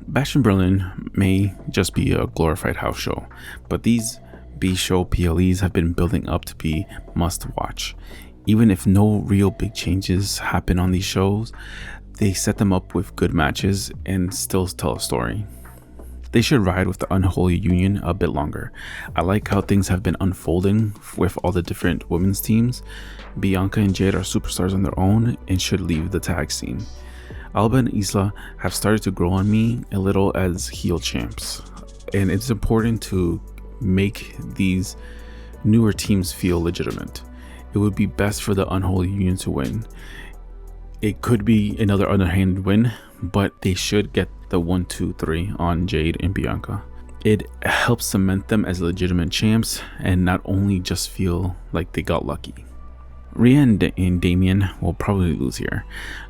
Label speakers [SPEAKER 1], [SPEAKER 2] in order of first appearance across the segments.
[SPEAKER 1] Bash in Berlin may just be a glorified house show, but these B show PLEs have been building up to be must watch. Even if no real big changes happen on these shows, they set them up with good matches and still tell a story. They should ride with the Unholy Union a bit longer. I like how things have been unfolding with all the different women's teams. Bianca and Jade are superstars on their own and should leave the tag scene. Alba and Isla have started to grow on me a little as heel champs, and it's important to make these newer teams feel legitimate. It would be best for the Unholy Union to win. It could be another underhanded win, but they should get the 1, 2, 3 on Jade and Bianca. It helps cement them as legitimate champs and not only just feel like they got lucky. Rhea and Damien will probably lose here.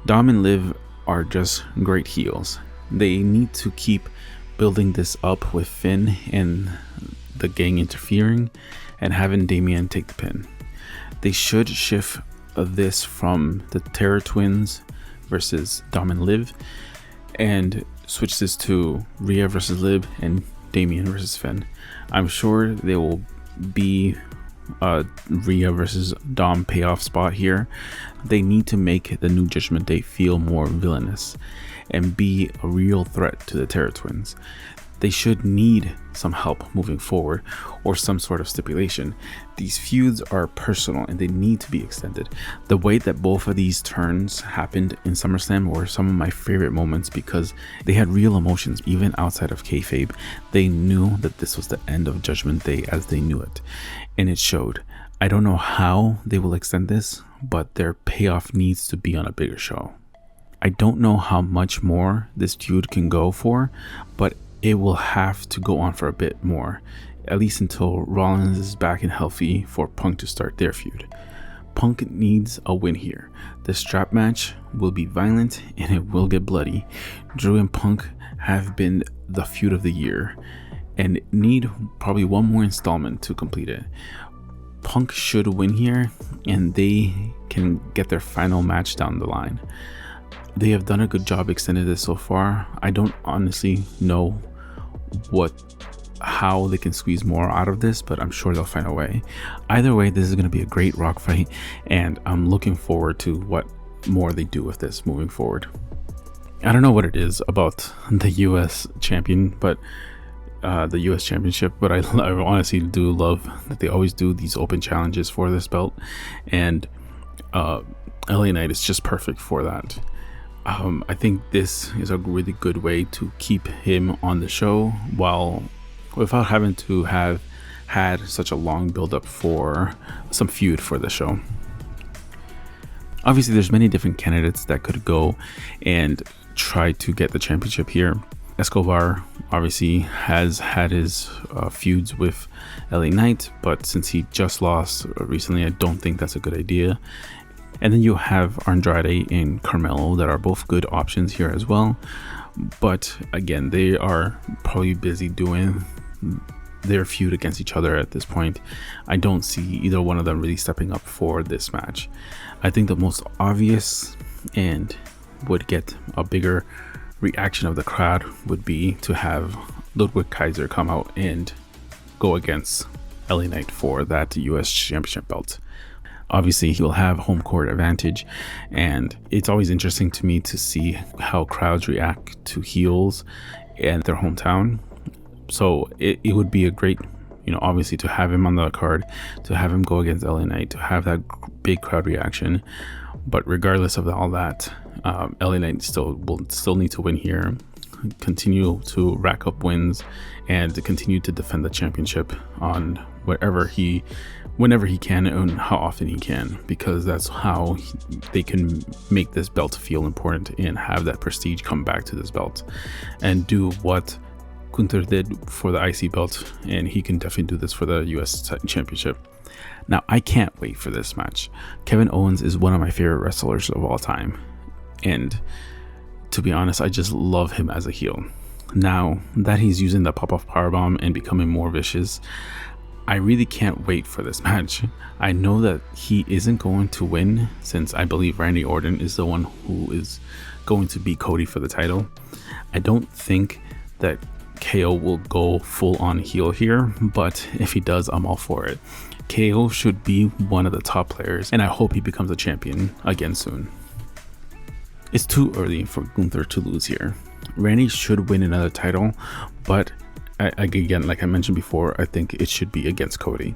[SPEAKER 1] Dom and Liv are just great heels. They need to keep building this up with Finn and the gang interfering and having Damien take the pin. They should shift this from the Terror Twins versus Dom and Liv and switch this to Rhea versus Liv and Damien versus Finn. I'm sure there will be a Rhea versus Dom payoff spot here. They need to make the New Judgment Day feel more villainous and be a real threat to the Terror Twins. They should need some help moving forward or some sort of stipulation. These feuds are personal and they need to be extended. The way that both of these turns happened in SummerSlam were some of my favorite moments because they had real emotions even outside of kayfabe. They knew that this was the end of Judgment Day as they knew it, and it showed. I don't know how they will extend this, but their payoff needs to be on a bigger show. I don't know how much more this feud can go for, but it will have to go on for a bit more, at least until Rollins is back and healthy for Punk to start their feud. Punk needs a win here. The strap match will be violent and it will get bloody. Drew and Punk have been the feud of the year and need probably one more installment to complete it. Punk should win here and they can get their final match down the line. They have done a good job extending this so far. I don't honestly know how they can squeeze more out of this, but I'm sure they'll find a way. Either way, this is going to be a great Rock fight, and I'm looking forward to what more they do with this moving forward. I don't know what it is about the US champion, but the US championship, but I honestly do love that they always do these open challenges for this belt, and LA Knight is just perfect for that. I think this is a really good way to keep him on the show without having to have had such a long build up for some feud for the show. Obviously, there's many different candidates that could go and try to get the championship here. Escobar obviously has had his feuds with LA Knight, but since he just lost recently, I don't think that's a good idea. And then you have Andrade and Carmelo that are both good options here as well. But again, they are probably busy doing their feud against each other at this point. I don't see either one of them really stepping up for this match. I think the most obvious and would get a bigger reaction of the crowd would be to have Ludwig Kaiser come out and go against LA Knight for that US Championship belt. Obviously, he'll have home court advantage, and it's always interesting to me to see how crowds react to heels in their hometown. So it would be a great, obviously to have him on the card, to have him go against LA Knight, to have that big crowd reaction. But regardless of all that, LA Knight will still need to win here, continue to rack up wins, and to continue to defend the championship on whenever he can and how often he can, because that's how they can make this belt feel important and have that prestige come back to this belt and do what Gunther did for the IC belt, and he can definitely do this for the US Championship. Now, I can't wait for this match. Kevin Owens is one of my favorite wrestlers of all time, and to be honest, I just love him as a heel. Now that he's using the pop-off powerbomb and becoming more vicious, I really can't wait for this match. I know that he isn't going to win, since I believe Randy Orton is the one who is going to beat Cody for the title. I don't think that KO will go full on heel here, but if he does, I'm all for it. KO should be one of the top players, and I hope he becomes a champion again soon. It's too early for Gunther to lose here. Randy should win another title, but again, like I mentioned before, I think it should be against Cody.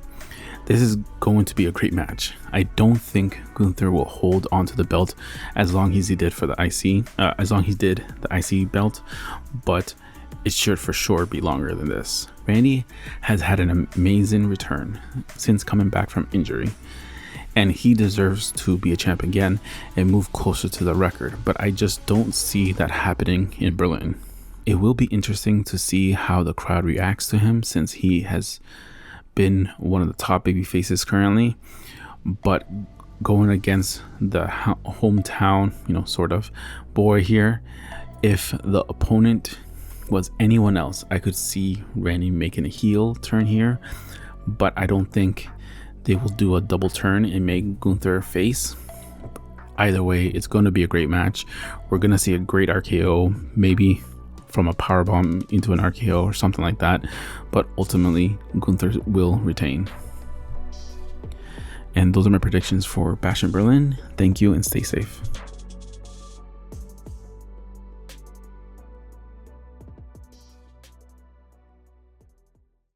[SPEAKER 1] This is going to be a great match. I don't think Gunther will hold onto the belt as long as he did for the IC belt, but it should for sure be longer than this. Randy has had an amazing return since coming back from injury, and he deserves to be a champ again and move closer to the record, but I just don't see that happening in Berlin. It will be interesting to see how the crowd reacts to him, since he has been one of the top baby faces currently, but going against the hometown, sort of boy here, if the opponent was anyone else, I could see Randy making a heel turn here, but I don't think they will do a double turn and make Gunther face. Either way, it's going to be a great match. We're going to see a great RKO, maybe from a powerbomb into an RKO or something like that, but ultimately Gunther will retain. And those are my predictions for Bash in Berlin. Thank you and stay safe.